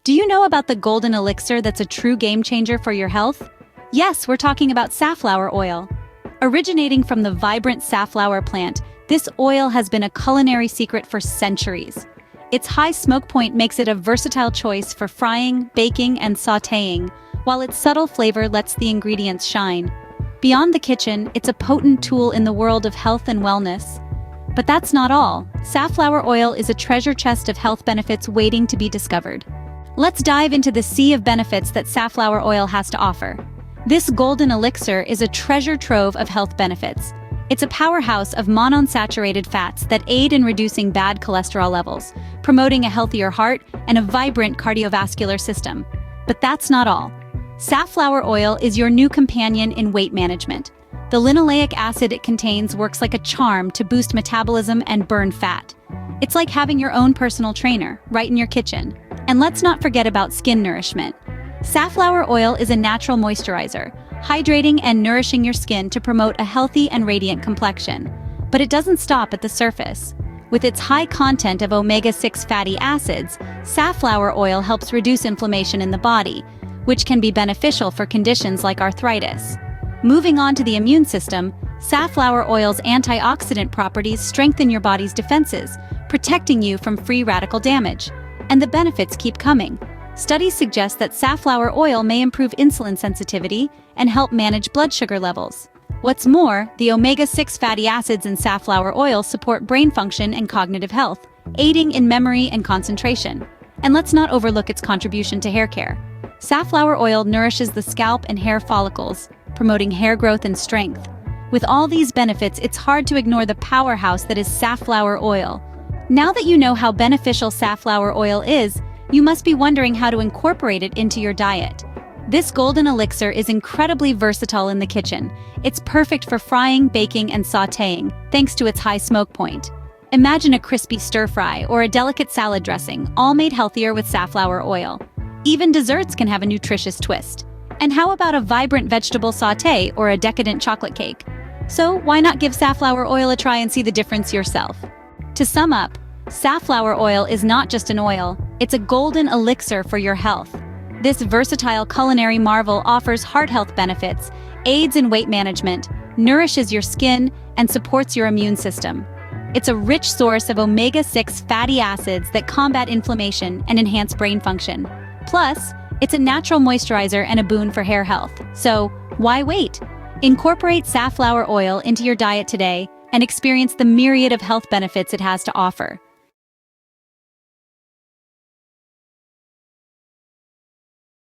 Do you know about the golden elixir that's a true game changer for your health? Yes, we're talking about safflower oil. Originating from the vibrant safflower plant, this oil has been a culinary secret for centuries. Its high smoke point makes it a versatile choice for frying, baking, and sautéing, while its subtle flavor lets the ingredients shine. Beyond the kitchen, it's a potent tool in the world of health and wellness. But that's not all. Safflower oil is a treasure chest of health benefits waiting to be discovered. Let's dive into the sea of benefits that safflower oil has to offer. This golden elixir is a treasure trove of health benefits. It's a powerhouse of monounsaturated fats that aid in reducing bad cholesterol levels, promoting a healthier heart and a vibrant cardiovascular system. But that's not all. Safflower oil is your new companion in weight management. The linoleic acid it contains works like a charm to boost metabolism and burn fat. It's like having your own personal trainer right in your kitchen. And let's not forget about skin nourishment. Safflower oil is a natural moisturizer, hydrating and nourishing your skin to promote a healthy and radiant complexion. But it doesn't stop at the surface. With its high content of omega-6 fatty acids, safflower oil helps reduce inflammation in the body, which can be beneficial for conditions like arthritis. Moving on to the immune system, safflower oil's antioxidant properties strengthen your body's defenses, protecting you from free radical damage. And the benefits keep coming. Studies suggest that safflower oil may improve insulin sensitivity and help manage blood sugar levels. What's more, the omega-6 fatty acids in safflower oil support brain function and cognitive health, aiding in memory and concentration. And let's not overlook its contribution to hair care. Safflower oil nourishes the scalp and hair follicles, promoting hair growth and strength. With all these benefits, it's hard to ignore the powerhouse that is safflower oil. Now that you know how beneficial safflower oil is, you must be wondering how to incorporate it into your diet. This golden elixir is incredibly versatile in the kitchen. It's perfect for frying, baking, and sautéing, thanks to its high smoke point. Imagine a crispy stir-fry or a delicate salad dressing, all made healthier with safflower oil. Even desserts can have a nutritious twist. And how about a vibrant vegetable sauté or a decadent chocolate cake? So why not give safflower oil a try and see the difference yourself? To sum up, safflower oil is not just an oil, it's a golden elixir for your health. This versatile culinary marvel offers heart health benefits, aids in weight management, nourishes your skin, and supports your immune system. It's a rich source of omega-6 fatty acids that combat inflammation and enhance brain function. Plus, it's a natural moisturizer and a boon for hair health. So, why wait? Incorporate safflower oil into your diet today and experience the myriad of health benefits it has to offer.